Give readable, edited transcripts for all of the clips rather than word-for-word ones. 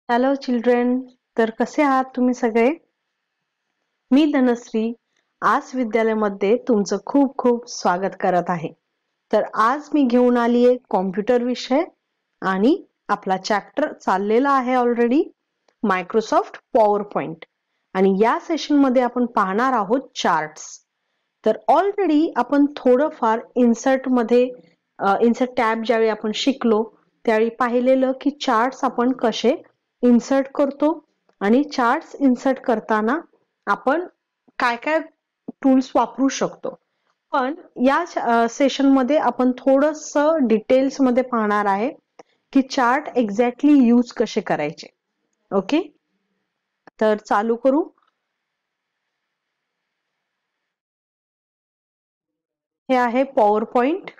Hello children, तर कसे आहात तुम्ही सगळे? मी धनश्री आज विद्यालयामध्ये तुमचं खूप खूप स्वागत करत आहे. तर आज मी घेऊन आली आहे कॉम्प्युटर विषय आणि आपला चॅप्टर चाललेला आहे ऑलरेडी मायक्रोसॉफ्ट पॉवर पॉइंट आणि या सेशन मध्ये आपण पाहणार आहोत चार्ट्स. तर ऑलरेडी आपण थोडंफार इन्सर्ट टॅब ज्यावेळी आपण शिकलो त्यावेळी पाहिलेलं की चार्ट्स आपण कसे इन्सर्ट करतो आणि चार्ट्स इन्सर्ट करताना आपण काय काय टूल्स वापरू शकतो. पण या सेशन मध्ये आपण थोडस डिटेल्स मध्ये पाहणार आहे की चार्ट एक्झॅक्टली यूज कसे करायचे. ओके, तर चालू करू. हे आहे पॉवर पॉइंट.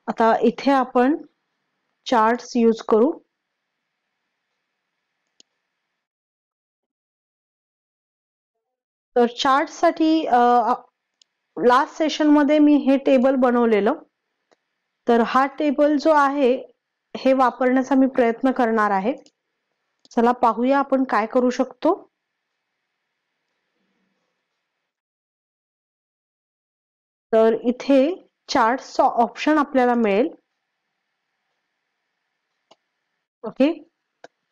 आता इथे आपण चार्ट्स यूज करू. तर चार्ट साठी लास्ट सेशन मध्ये मी हे टेबल बनवलेलं. तर हा टेबल जो आहे हे वापरण्याचा मी प्रयत्न करणार आहे. चला पाहूया आपण काय करू शकतो. तर इथे चार्ट्सचा ऑप्शन आपल्याला मिळेल. ओके,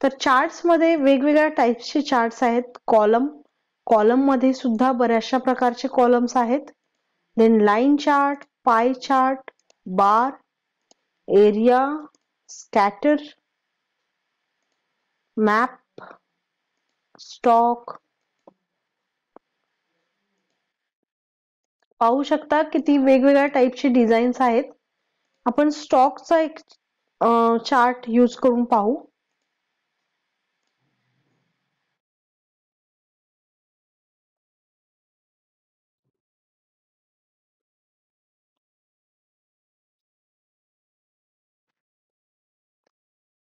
तर चार्ट्स मध्ये वेगवेगळ्या टाइप्सचे चार्ट्स आहेत. कॉलम मध्ये सुद्धा बऱ्याचशा प्रकारचे कॉलम्स आहेत. Then line chart, pie chart, bar, area, scatter, map, stock. पाहू शकता किती वेगवेगळ्या टाइपचे डिझाईन्स आहेत. आपण स्टॉकचा एक चार्ट यूज करून पाहू.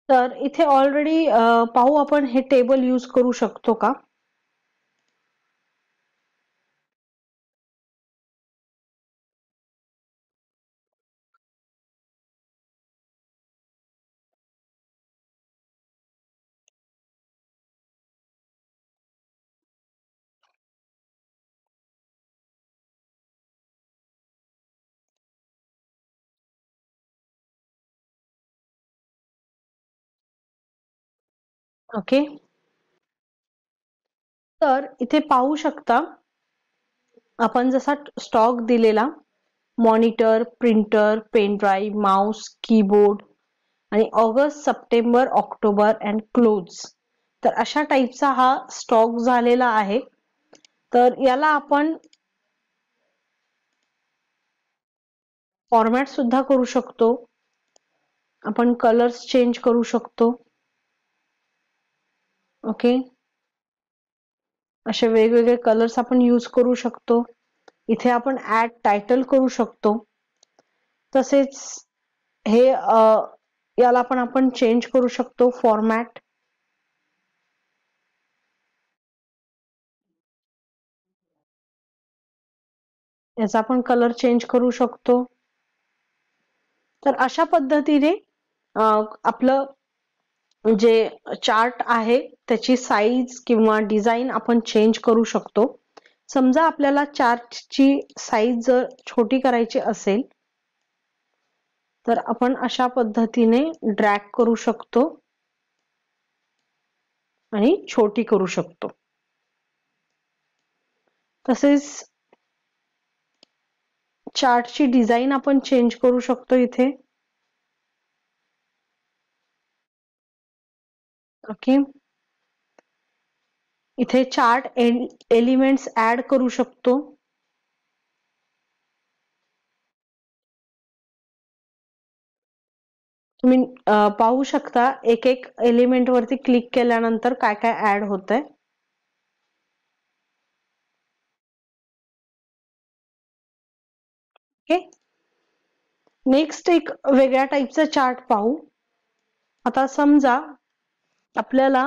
तर इथे ऑलरेडी पाहू आपण हे टेबल यूज करू शकतो का. ओके, तर इथे पाहू शकता आपण जसा स्टॉक दिलेला monitor, printer, pen drive, mouse, keyboard आणि August, September, October and close. तर अशा टाईपचा हा स्टॉक झालेला आहे. तर याला आपण फॉर्मॅट सुद्धा करू शकतो. आपण कलर्स चेंज करू शकतो. ओके, असे वेगवेगळे कलर्स आपण यूज करू शकतो. इथे आपण ऍड टायटल करू शकतो. तसेच हे याला पण आपण चेंज करू शकतो फॉर्मॅट. याचा आपण कलर चेंज करू शकतो. तर अशा पद्धतीने आपलं जे चार्ट आहे त्याची साईज किंवा डिझाईन आपण चेंज करू शकतो. समजा आपल्याला चार्टची साईज जर छोटी करायची असेल तर आपण अशा पद्धतीने ड्रॅग करू शकतो आणि छोटी करू शकतो. तसेच चार्टची डिझाईन आपण चेंज करू शकतो इथे. ओके, इथे चार्ट एलिमेंट्स ऍड करू शकतो. तुम्ही पाहू शकता एक एक एलिमेंट वरती क्लिक केल्यानंतर काय काय ऍड होत आहे. ओके, नेक्स्ट एक वेगळ्या टाईपचा चार्ट पाहू. आता समजा आपल्याला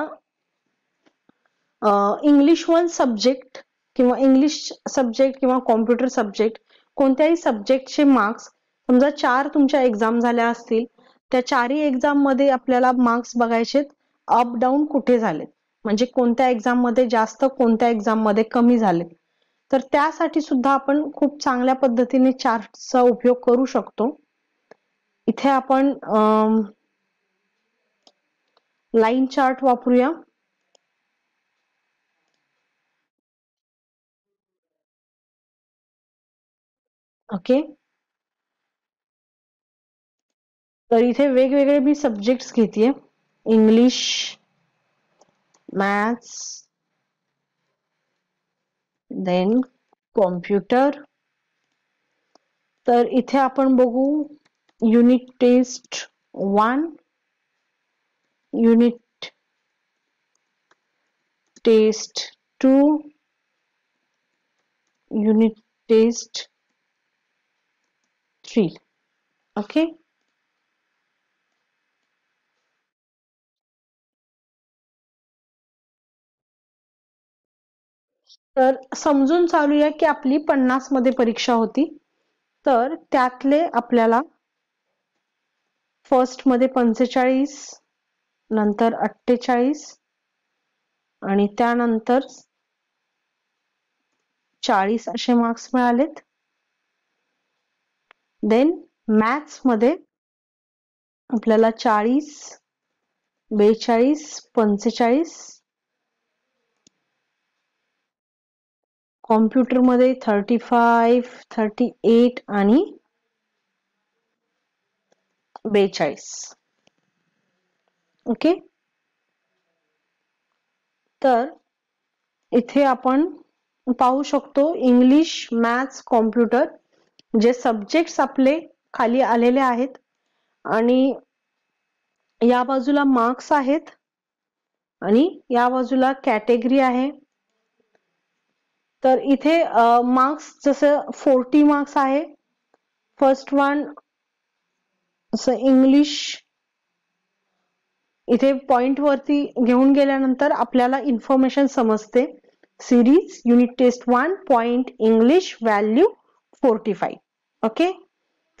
इंग्लिश 1 सब्जेक्ट किंवा इंग्लिश सब्जेक्ट किंवा कॉम्प्युटर सब्जेक्ट कोणत्याही सब्जेक्टचे मार्क्स समजा 4 तुमच्या एक्झाम झाल्या असतील त्या चारही एक्झाम मध्ये आपल्याला मार्क्स बघायचे अप डाऊन कुठे झालेत, म्हणजे कोणत्या एक्झाम मध्ये जास्त कोणत्या एक्झाम मध्ये कमी झालेत. तर त्यासाठी सुद्धा आपण खूप चांगल्या पद्धतीने चार्टचा उपयोग करू शकतो. इथे आपण लाईन चार्ट वापरूया. ओके, तर इथे वेगवेगळे मी सब्जेक्ट्स घेतेय. English, maths, then computer. तर इथे आपण बघू unit test 1, unit test 2, unit test 3. Okay, तर समजून चालूया की आपली 50 मध्ये परीक्षा होती. तर त्यातले आपल्याला फर्स्ट मध्ये 45, नंतर 48 आणि त्यानंतर 40 असे मार्क्स मिळालेत. देन मॅथ्स मध्ये आपल्याला 40, 42, 45, कॉम्प्युटर मध्ये 35, 38 आणि 42. ओके, तर इथे आपण पाहू शकतो इंग्लिश, मॅथ्स, कॉम्प्युटर जे सब्जेक्ट्स आपले खाली आलेले आहेत आणि या बाजूला मार्क्स आहेत आणि या बाजूला कॅटेगरी आहे. तर इथे मार्क्स जसं 40 मार्क्स आहे. फर्स्ट वन इंग्लिश, इथे पॉइंट वरती घेऊन गेल्यानंतर आपल्याला इन्फॉर्मेशन समजते. Series unit test 1 point English value 45. Okay,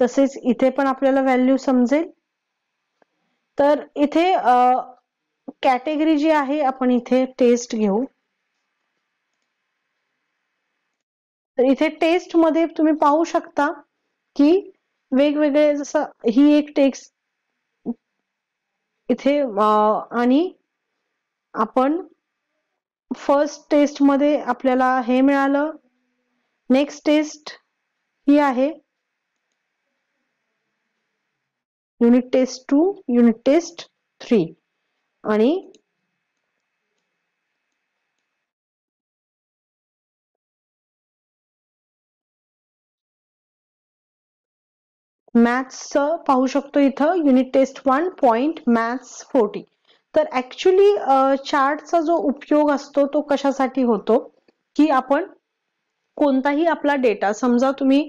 तसेच इथे पण आपल्याला व्हॅल्यू समजेल. तर इथे कॅटेगरी जी आहे आपण इथे टेस्ट घेऊ. तर इथे टेस्ट मध्ये तुम्ही पाहू शकता की वेगवेगळे, जसं ही एक टेक्स्ट इथे आणि आपण फर्स्ट टेस्ट मध्ये आपल्याला हे मिळालं. नेक्स्ट टेस्ट ही आहे युनिट टेस्ट 2, युनिट टेस्ट 3 आणि मॅथ्सचं पाहू शकतो इथं युनिट टेस्ट 1 पॉइंट मॅथ्स 40. तर ऍक्च्युली चार्टचा जो उपयोग असतो तो कशासाठी होतो की आपण कोणताही आपला डेटा, समजा तुम्ही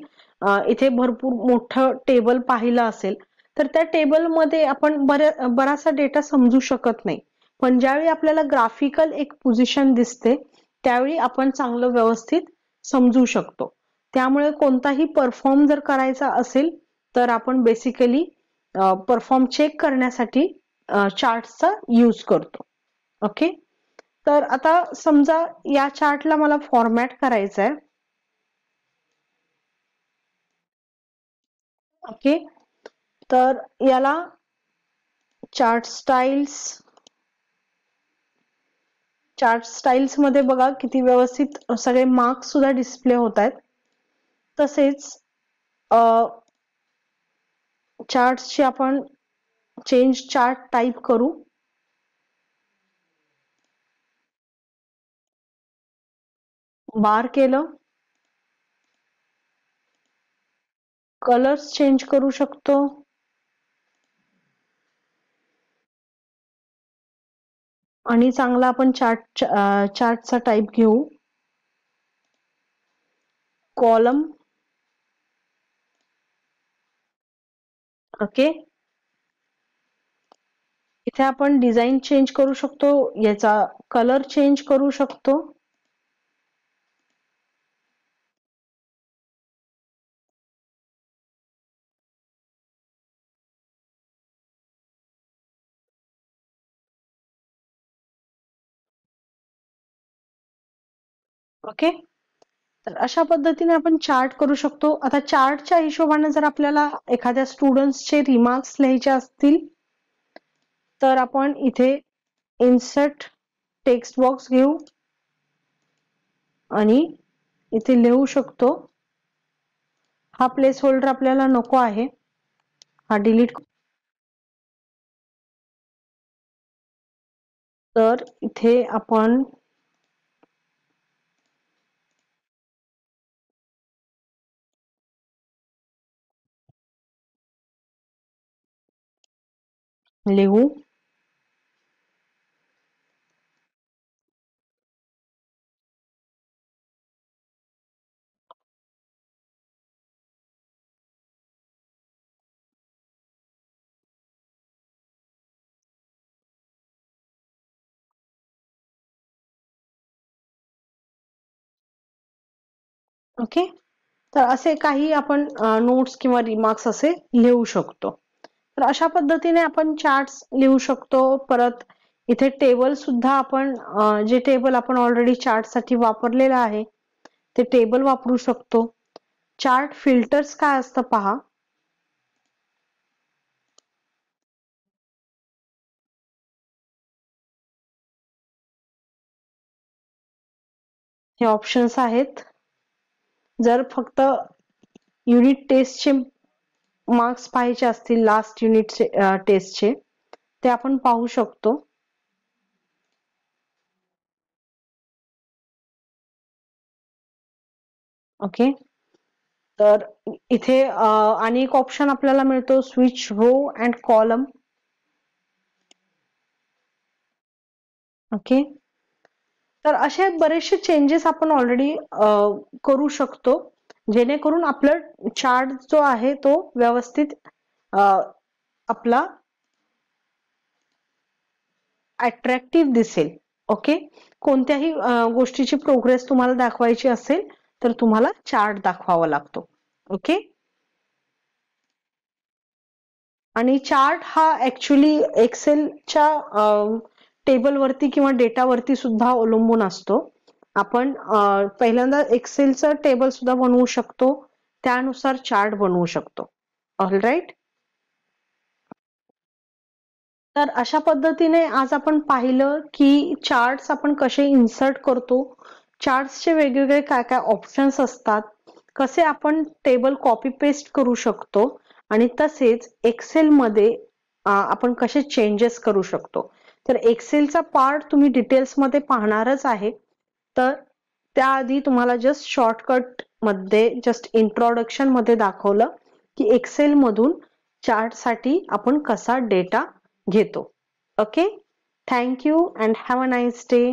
इथे भरपूर मोठं टेबल पाहिलं असेल तर त्या टेबलमध्ये आपण बराचसा डेटा समजू शकत नाही, पण ज्यावेळी आपल्याला ग्राफिकल एक पोझिशन दिसते त्यावेळी आपण चांगलं व्यवस्थित समजू शकतो. त्यामुळे कोणताही परफॉर्म जर करायचा असेल तर आपण बेसिकली परफॉर्म चेक करण्यासाठी चार्टचा यूज करतो. ओके, तर आता समजा या चार्टला मला फॉर्मॅट करायचा आहे. ओके, तर याला चार्ट स्टाईल्स मध्ये बघा किती व्यवस्थित सगळे मार्क्स सुद्धा डिस्प्ले होत आहेत. तसेच चार्ट्सची आपण चेंज चार्ट टाइप करू. बार केलं, कलर्स चेंज करू शकतो. आणि चांगला आपण चार्टचा टाइप घेऊ. कॉलम. ओके, इथे आपण डिझाईन चेंज करू शकतो, याचा कलर चेंज करू शकतो. ओके. तर अशा पद्धतीने आपण चार्ट करू शकतो. आता चार्टच्या हिशोबाने जर आपल्याला एखाद्या स्टुडंट्सचे रिमार्क्स लिहायचे असतील तर आपण इथे इन्सर्ट टेक्स्ट बॉक्स घेऊ आणि इथे लिहू शकतो. हा प्लेस होल्डर आपल्याला नको आहे, हा डिलीट. तर इथे आपण लिहू ओके. तर असे काही आपण नोट्स किंवा रिमार्क्स असे लिहू शकतो. तर अशा पद्धतीने आपण चार्ट्स लिहू शकतो. परत इथे टेबल सुद्धा आपण जे टेबल आपण ऑलरेडी चार्ट साठी वापरलेलं आहे ते टेबल वापरू शकतो. चार्ट फिल्टर्स काय असतं पहा. हे ऑप्शन्स आहेत. जर फक्त युनिट टेस्टचे मार्क्स पाहायचे असतील लास्ट युनिट टेस्टचे ते आपण पाहू शकतो. ओके. तर इथे आणि एक ऑप्शन आपल्याला मिळतो switch row and column. Okay. तर असे बरेचसे चेंजेस आपण ऑलरेडी करू शकतो जेणेकरून आपलं चार्ट जो आहे तो व्यवस्थित आपला अट्रॅक्टिव्ह दिसेल. ओके. कोणत्याही गोष्टीची प्रोग्रेस तुम्हाला दाखवायची असेल तर तुम्हाला चार्ट दाखवावा लागतो. ओके. आणि चार्ट हा ऍक्च्युली एक्सेलच्या टेबलवरती किंवा डेटावरती सुद्धा अवलंबून असतो. आपण पहिल्यांदा एक्सेलचं टेबल सुद्धा बनवू शकतो, त्यानुसार चार्ट बनवू शकतो. All right. तर अशा पद्धतीने आज आपण पाहिलं की चार्ट्स आपण कसे इन्सर्ट करतो, चार्ट्सचे वेगवेगळे काय काय ऑप्शन्स असतात, कसे आपण टेबल कॉपी पेस्ट करू शकतो आणि तसेच एक्सेल मध्ये आपण कसे चेंजेस करू शकतो. तर एक्सेलचा पार्ट तुम्ही डिटेल्स मध्ये पाहणारच आहे. तर त्याआधी तुम्हाला जस्ट शॉर्टकट मध्ये जस्ट इंट्रोडक्शन मध्ये दाखवलं की एक्सेल मधून चार्ट साठी आपण कसा डेटा घेतो. Okay. Thank you and have a nice day.